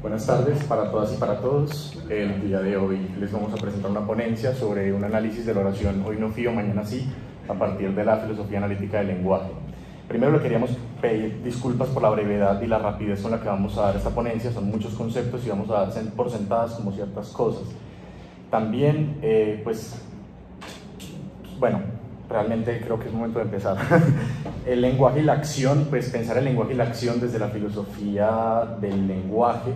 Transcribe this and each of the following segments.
Buenas tardes para todas y para todos. El día de hoy les vamos a presentar una ponencia sobre un análisis de la oración Hoy no fío, mañana sí, a partir de la filosofía analítica del lenguaje. Primero le queríamos pedir disculpas por la brevedad y la rapidez con la que vamos a dar esta ponencia. Son muchos conceptos y vamos a dar por sentadas como ciertas cosas. También, realmente creo que es momento de empezar. El lenguaje y la acción, pues pensar el lenguaje y la acción desde la filosofía del lenguaje,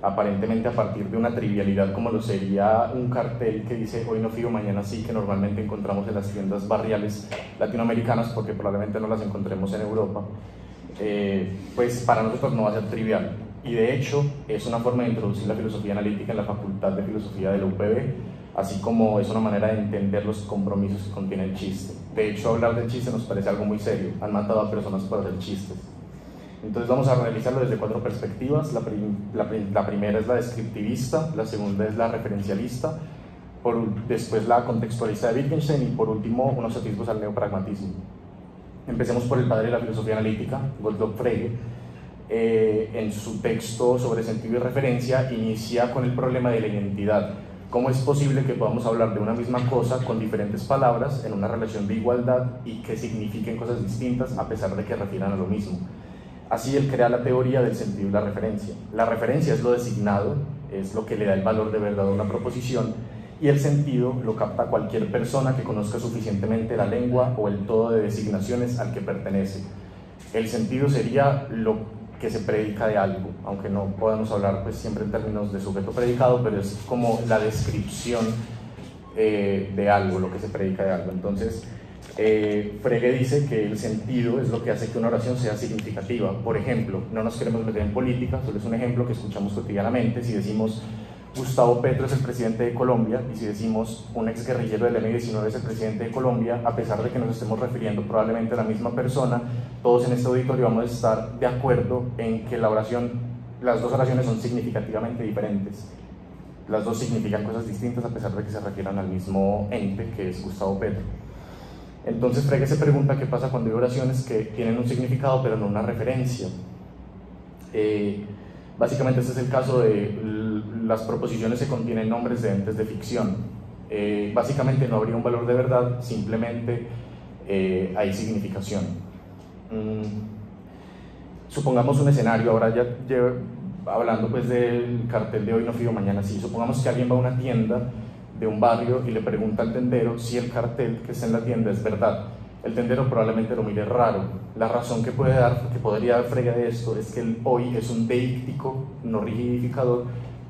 aparentemente a partir de una trivialidad como lo sería un cartel que dice hoy no fío, mañana sí, que normalmente encontramos en las tiendas barriales latinoamericanas, porque probablemente no las encontremos en Europa, pues para nosotros no va a ser trivial. Y de hecho es una forma de introducir la filosofía analítica en la Facultad de Filosofía de la UPB, así como es una manera de entender los compromisos que contiene el chiste. De hecho, hablar del chiste nos parece algo muy serio. Han matado a personas por hacer chistes. Entonces vamos a realizarlo desde 4 perspectivas. La primera es la descriptivista, la segunda es la referencialista, después la contextualista de Wittgenstein y por último unos atisbos al neopragmatismo. Empecemos por el padre de la filosofía analítica, Gottlob Frege. En su texto sobre sentido y referencia inicia con el problema de la identidad. ¿Cómo es posible que podamos hablar de una misma cosa con diferentes palabras en una relación de igualdad y que signifiquen cosas distintas a pesar de que refieran a lo mismo? Así él crea la teoría del sentido y la referencia. La referencia es lo designado, es lo que le da el valor de verdad a una proposición, y el sentido lo capta cualquier persona que conozca suficientemente la lengua o el todo de designaciones al que pertenece. El sentido sería lo que se predica de algo, aunque no podemos hablar pues siempre en términos de sujeto predicado, pero es como la descripción de algo, lo que se predica de algo. Entonces Frege dice que el sentido es lo que hace que una oración sea significativa. Por ejemplo, no nos queremos meter en política, solo es un ejemplo que escuchamos cotidianamente. Si decimos Gustavo Petro es el presidente de Colombia, y si decimos un exguerrillero del M-19 es el presidente de Colombia, a pesar de que nos estemos refiriendo probablemente a la misma persona, todos en este auditorio vamos a estar de acuerdo en que las dos oraciones son significativamente diferentes. Las dos significan cosas distintas a pesar de que se refieran al mismo ente, que es Gustavo Petro. Entonces Frege se pregunta qué pasa cuando hay oraciones que tienen un significado pero no una referencia. Básicamente este es el caso de las proposiciones que contienen nombres de entes de ficción. Básicamente no habría un valor de verdad, simplemente hay significación. Supongamos un escenario, ahora ya hablando pues del cartel de hoy no fío, mañana sí. Supongamos que alguien va a una tienda de un barrio y le pregunta al tendero si el cartel que está en la tienda es verdad. El tendero probablemente lo mire raro. La razón que podría dar Frege de esto es que el hoy es un deíctico, no rigidificador,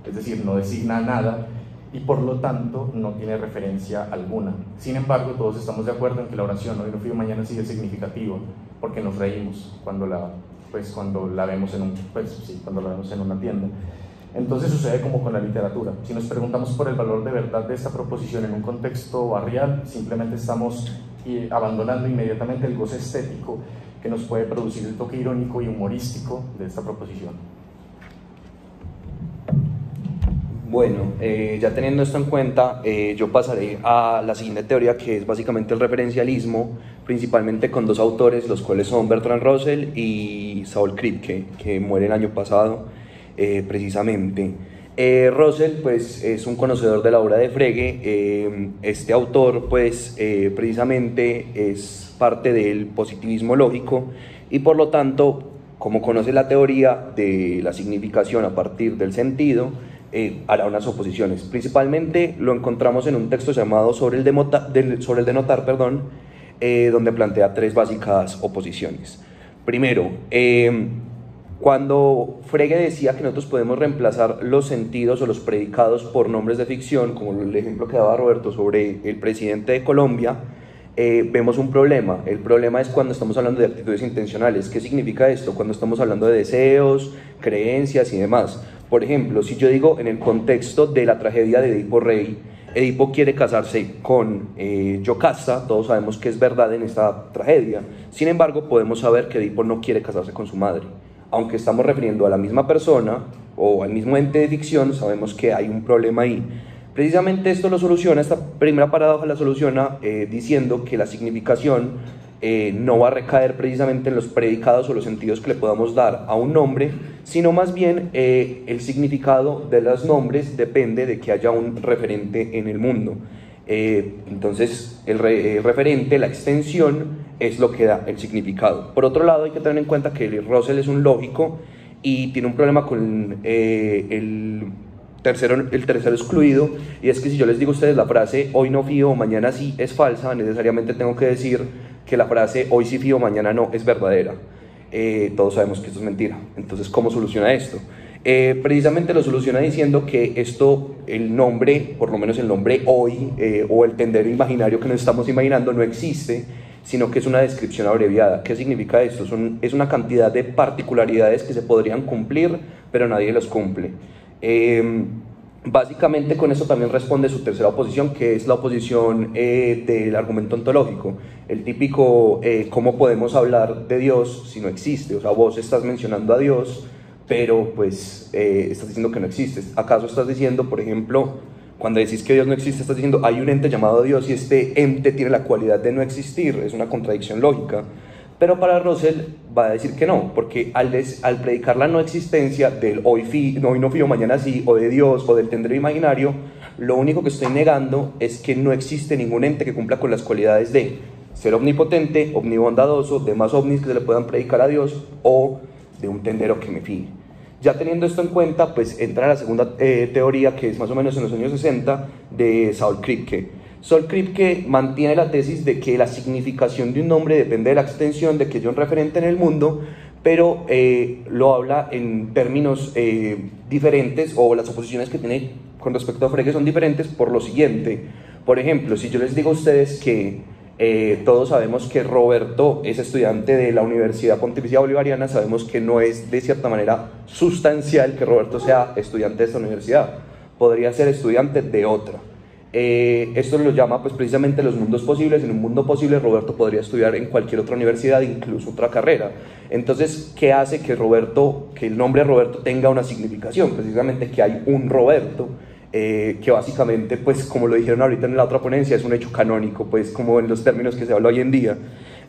es decir, no designa nada y por lo tanto no tiene referencia alguna. Sin embargo, todos estamos de acuerdo en que la oración hoy no fío, mañana sí es significativa, porque nos reímos cuando la vemos cuando la vemos en una tienda. Entonces sucede como con la literatura. Si nos preguntamos por el valor de verdad de esta proposición en un contexto barrial, simplemente estamos abandonando inmediatamente el goce estético que nos puede producir el toque irónico y humorístico de esta proposición. Bueno, ya teniendo esto en cuenta, yo pasaré a la siguiente teoría, que es básicamente el referencialismo, principalmente con 2 autores, los cuales son Bertrand Russell y Saul Kripke, que muere el año pasado precisamente. Russell pues es un conocedor de la obra de Frege. Este autor pues precisamente es parte del positivismo lógico y por lo tanto, como conoce la teoría de la significación a partir del sentido, hará unas oposiciones. Principalmente lo encontramos en un texto llamado Sobre el denotar, donde plantea 3 básicas oposiciones. Primero, cuando Frege decía que nosotros podemos reemplazar los sentidos o los predicados por nombres de ficción, como el ejemplo que daba Roberto sobre el presidente de Colombia, vemos un problema. El problema es cuando estamos hablando de actitudes intencionales. ¿Qué significa esto? Cuando estamos hablando de deseos, creencias y demás. Por ejemplo, si yo digo en el contexto de la tragedia de Edipo Rey, Edipo quiere casarse con Yocasta, todos sabemos que es verdad en esta tragedia. Sin embargo, podemos saber que Edipo no quiere casarse con su madre. Aunque estamos refiriendo a la misma persona o al mismo ente de ficción, sabemos que hay un problema ahí. Precisamente esto lo soluciona, esta primera paradoja la soluciona diciendo que la significación no va a recaer precisamente en los predicados o los sentidos que le podamos dar a un nombre, sino más bien el significado de los nombres depende de que haya un referente en el mundo. Entonces el referente, la extensión, es lo que da el significado. Por otro lado, hay que tener en cuenta que Russell es un lógico y tiene un problema con el tercero excluido, y es que si yo les digo a ustedes la frase hoy no fío, mañana sí es falsa, necesariamente tengo que decir que la frase hoy sí fío, mañana no es verdadera. Todos sabemos que esto es mentira. Entonces, ¿cómo soluciona esto? Precisamente lo soluciona diciendo que esto, el nombre, por lo menos el nombre hoy, o el tendero imaginario que nos estamos imaginando, no existe, sino que es una descripción abreviada. ¿Qué significa esto? Es una cantidad de particularidades que se podrían cumplir, pero nadie los cumple. Básicamente con eso también responde su tercera oposición, que es la oposición del argumento ontológico, el típico ¿cómo podemos hablar de Dios si no existe? O sea, vos estás mencionando a Dios, pero pues estás diciendo que no existe. ¿Acaso estás diciendo, por ejemplo, cuando decís que Dios no existe, estás diciendo hay un ente llamado Dios y este ente tiene la cualidad de no existir? Es una contradicción lógica. Pero para Russell va a decir que no, porque al predicar la no existencia del hoy no fío, mañana sí, o de Dios, o del tendero imaginario, lo único que estoy negando es que no existe ningún ente que cumpla con las cualidades de ser omnipotente, omnibondadoso, de más ovnis que se le puedan predicar a Dios, o de un tendero que me fíe. Ya teniendo esto en cuenta, pues entra la segunda teoría, que es más o menos en los años 60, de Saul Kripke. Saul Kripke mantiene la tesis de que la significación de un nombre depende de la extensión, de que haya un referente en el mundo, pero lo habla en términos diferentes, o las oposiciones que tiene con respecto a Frege son diferentes por lo siguiente. Por ejemplo, si yo les digo a ustedes que todos sabemos que Roberto es estudiante de la Universidad Pontificia Bolivariana, sabemos que no es de cierta manera sustancial que Roberto sea estudiante de esta universidad, podría ser estudiante de otra. Esto lo llama pues precisamente los mundos posibles. En un mundo posible Roberto podría estudiar en cualquier otra universidad, incluso otra carrera. Entonces, ¿qué hace que el nombre Roberto tenga una significación? Precisamente que hay un Roberto, que básicamente, pues como lo dijeron ahorita en la otra ponencia, es un hecho canónico, pues como en los términos que se habla hoy en día.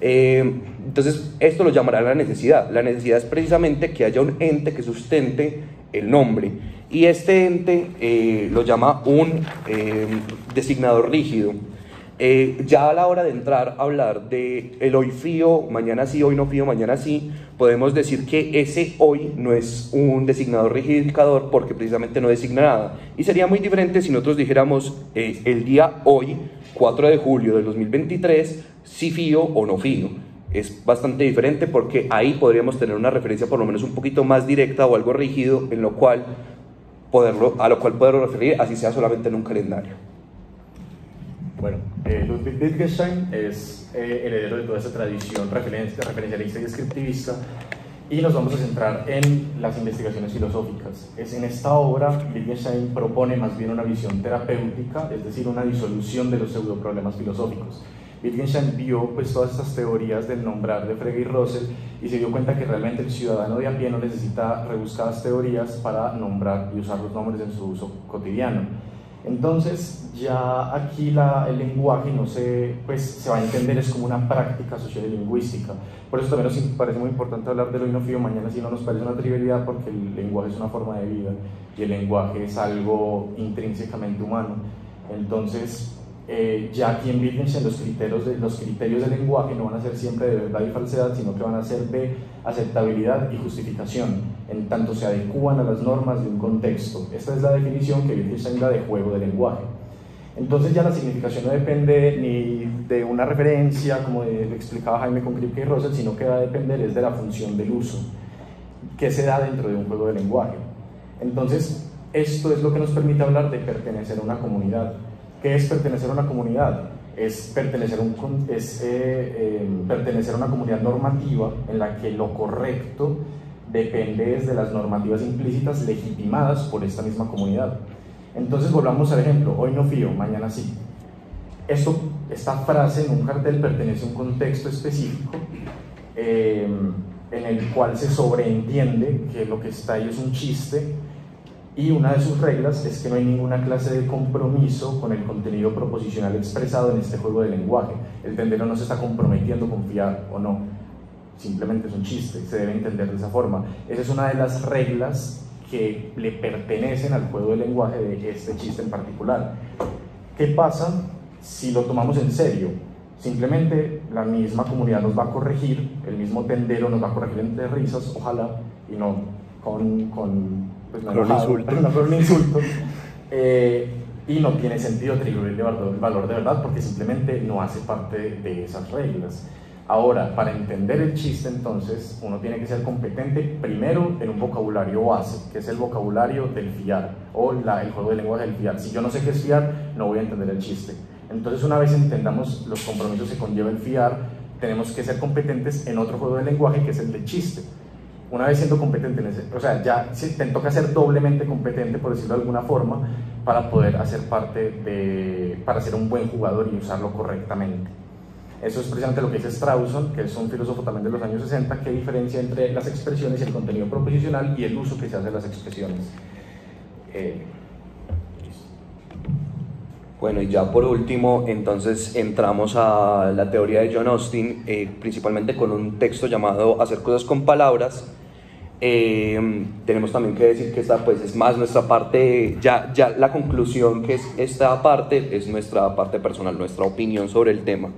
Entonces, esto lo llamará la necesidad. La necesidad es precisamente que haya un ente que sustente el nombre, y este ente lo llama un designador rígido. Ya a la hora de entrar a hablar de el hoy fío, mañana sí, hoy no fío, mañana sí, podemos decir que ese hoy no es un designador rigidificador, porque precisamente no designa nada, y sería muy diferente si nosotros dijéramos el día hoy, 4 de julio del 2023, si fío o no fío. Es bastante diferente, porque ahí podríamos tener una referencia por lo menos un poquito más directa o algo rígido a lo cual poderlo referir, así sea solamente en un calendario. Bueno, Ludwig Wittgenstein es heredero de toda esa tradición referencialista y descriptivista, y nos vamos a centrar en las investigaciones filosóficas. En esta obra, Wittgenstein propone más bien una visión terapéutica, es decir, una disolución de los pseudoproblemas filosóficos. Wittgenstein vio pues todas estas teorías del nombrar de Frege y Russell y se dio cuenta que realmente el ciudadano de a pie no necesita rebuscadas teorías para nombrar y usar los nombres en su uso cotidiano. Entonces ya aquí el lenguaje se va a entender es como una práctica social y lingüística. Por eso también nos parece muy importante hablar de hoy no fío, mañana sí, no nos parece una trivialidad, porque el lenguaje es una forma de vida y el lenguaje es algo intrínsecamente humano. Entonces ya aquí en Wittgenstein los criterios del lenguaje no van a ser siempre de verdad y falsedad, sino que van a ser de aceptabilidad y justificación, en tanto se adecúan a las normas de un contexto. Esta es la definición que Wittgenstein da de juego del lenguaje. Entonces ya la significación no depende ni de una referencia, como explicaba Jaime con Kripke y Russell, sino que va a depender es de la función del uso, que se da dentro de un juego de lenguaje. Entonces, esto es lo que nos permite hablar de pertenecer a una comunidad. ¿Qué es pertenecer a una comunidad? Es pertenecer a una comunidad normativa en la que lo correcto depende de las normativas implícitas legitimadas por esta misma comunidad. Entonces volvamos al ejemplo, hoy no fío, mañana sí. Esta frase en un cartel pertenece a un contexto específico en el cual se sobreentiende que lo que está ahí es un chiste, y una de sus reglas es que no hay ninguna clase de compromiso con el contenido proposicional expresado en este juego de lenguaje. El tendero no se está comprometiendo con fiar o no, simplemente es un chiste, se debe entender de esa forma. Esa es una de las reglas que le pertenecen al juego de lenguaje de este chiste en particular. ¿Qué pasa si lo tomamos en serio? Simplemente la misma comunidad nos va a corregir, el mismo tendero nos va a corregir entre risas, ojalá, y no con un insulto, y no tiene sentido atribuirle el valor de verdad porque simplemente no hace parte de esas reglas. Ahora, para entender el chiste, entonces, uno tiene que ser competente primero en un vocabulario base, que es el vocabulario del fiar, o el juego de lenguaje del fiar. Si yo no sé qué es fiar, no voy a entender el chiste. Entonces, una vez entendamos los compromisos que conlleva el fiar, tenemos que ser competentes en otro juego de lenguaje, que es el del chiste. Una vez siendo competente en ese, o sea, ya te toca ser doblemente competente, por decirlo de alguna forma, para poder hacer para ser un buen jugador y usarlo correctamente. Eso es precisamente lo que dice Strawson, que es un filósofo también de los años 60, que diferencia entre las expresiones y el contenido proposicional y el uso que se hace de las expresiones. Bueno, y ya por último, entonces entramos a la teoría de John Austin, principalmente con un texto llamado Hacer cosas con palabras. Tenemos también que decir que esta pues es más nuestra parte, ya la conclusión que es esta parte es nuestra parte personal, nuestra opinión sobre el tema.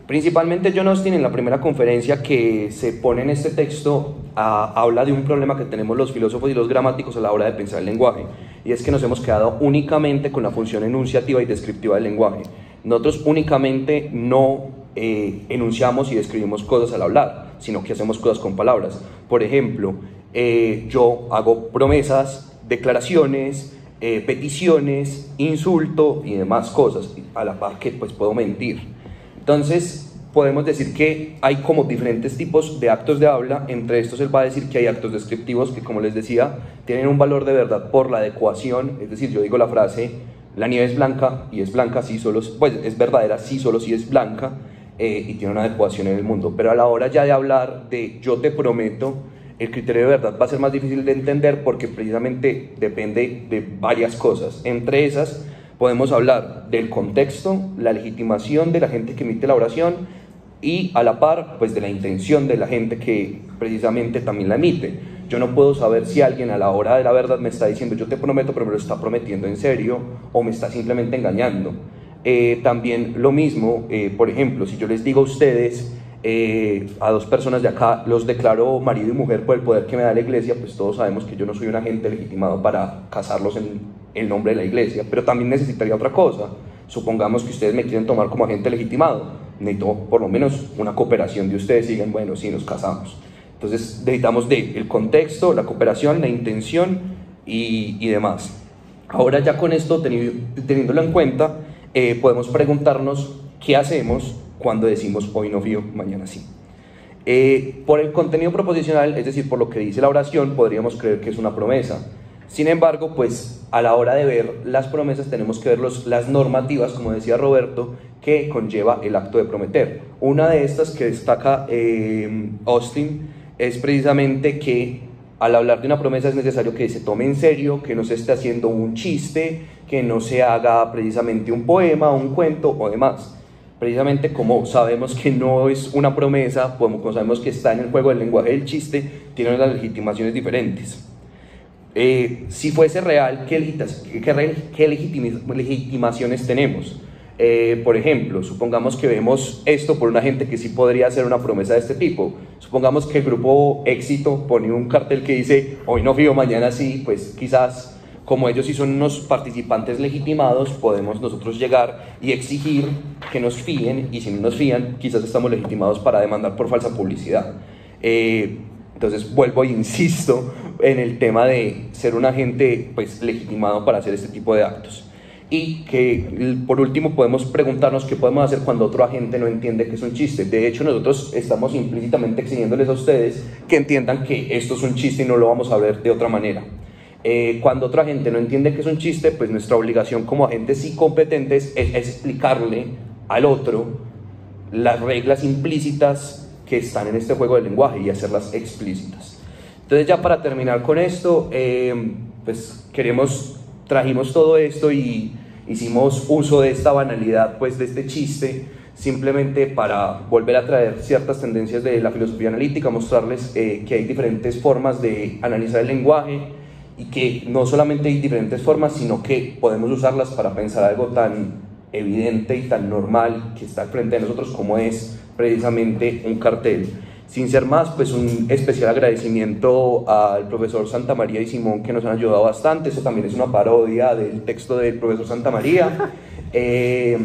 Principalmente John Austin en la primera conferencia que se pone en este texto habla de un problema que tenemos los filósofos y los gramáticos a la hora de pensar el lenguaje, y es que nos hemos quedado únicamente con la función enunciativa y descriptiva del lenguaje. Nosotros únicamente no enunciamos y describimos cosas al hablar, sino que hacemos cosas con palabras. Por ejemplo, yo hago promesas, declaraciones, peticiones, insulto y demás cosas, a la par que pues puedo mentir. Entonces podemos decir que hay como diferentes tipos de actos de habla. Entre estos él va a decir que hay actos descriptivos que, como les decía, tienen un valor de verdad por la adecuación. Es decir, yo digo la frase, la nieve es blanca y es blanca sí solo, pues es verdadera sí solo si es blanca, y tiene una adecuación en el mundo. Pero a la hora ya de hablar de yo te prometo, el criterio de verdad va a ser más difícil de entender porque precisamente depende de varias cosas. Entre esas podemos hablar del contexto, la legitimación de la gente que emite la oración y a la par pues de la intención de la gente que precisamente también la emite. Yo no puedo saber si alguien a la hora de la verdad me está diciendo yo te prometo, pero me lo está prometiendo en serio o me está simplemente engañando. También lo mismo, por ejemplo, si yo les digo a ustedes, a dos personas de acá los declaro marido y mujer por el poder que me da la iglesia, pues todos sabemos que yo no soy un agente legitimado para casarlos en el nombre de la iglesia, pero también necesitaría otra cosa. Supongamos que ustedes me quieren tomar como agente legitimado, necesito por lo menos una cooperación de ustedes y digan, bueno, sí, nos casamos. Entonces necesitamos el contexto, la cooperación, la intención y demás. Ahora ya con esto, teniéndolo en cuenta, podemos preguntarnos qué hacemos cuando decimos hoy no fío, mañana sí. Por el contenido proposicional, es decir, por lo que dice la oración, podríamos creer que es una promesa. Sin embargo, pues a la hora de ver las promesas tenemos que ver las normativas, como decía Roberto, que conlleva el acto de prometer. Una de estas que destaca Austin es precisamente que al hablar de una promesa es necesario que se tome en serio, que no se esté haciendo un chiste, que no se haga precisamente un poema, un cuento o demás. Precisamente como sabemos que no es una promesa, como sabemos que está en el juego del lenguaje del chiste, tiene unas legitimaciones diferentes. Si fuese real, ¿qué legitimaciones tenemos? Por ejemplo, supongamos que vemos esto por una gente que sí podría hacer una promesa de este tipo. Supongamos que el grupo Éxito pone un cartel que dice hoy no fío, mañana sí, pues quizás como ellos sí son unos participantes legitimados, podemos nosotros llegar y exigir que nos fíen, y si no nos fían, quizás estamos legitimados para demandar por falsa publicidad. Entonces vuelvo e insisto en el tema de ser un agente pues, legitimado para hacer este tipo de actos. Y que por último podemos preguntarnos qué podemos hacer cuando otro agente no entiende que es un chiste. De hecho, nosotros estamos implícitamente exigiéndoles a ustedes que entiendan que esto es un chiste y no lo vamos a ver de otra manera. Cuando otra gente no entiende que es un chiste, pues nuestra obligación como agentes sí competentes es explicarle al otro las reglas implícitas que están en este juego del lenguaje y hacerlas explícitas. Entonces ya para terminar con esto, pues trajimos todo esto y hicimos uso de esta banalidad, pues de este chiste, simplemente para volver a traer ciertas tendencias de la filosofía analítica, mostrarles que hay diferentes formas de analizar el lenguaje y que no solamente hay diferentes formas, sino que podemos usarlas para pensar algo tan evidente y tan normal que está al frente de nosotros como es precisamente un cartel. Sin ser más, pues un especial agradecimiento al profesor Santamaría y Simón, que nos han ayudado bastante. Eso también es una parodia del texto del profesor Santamaría.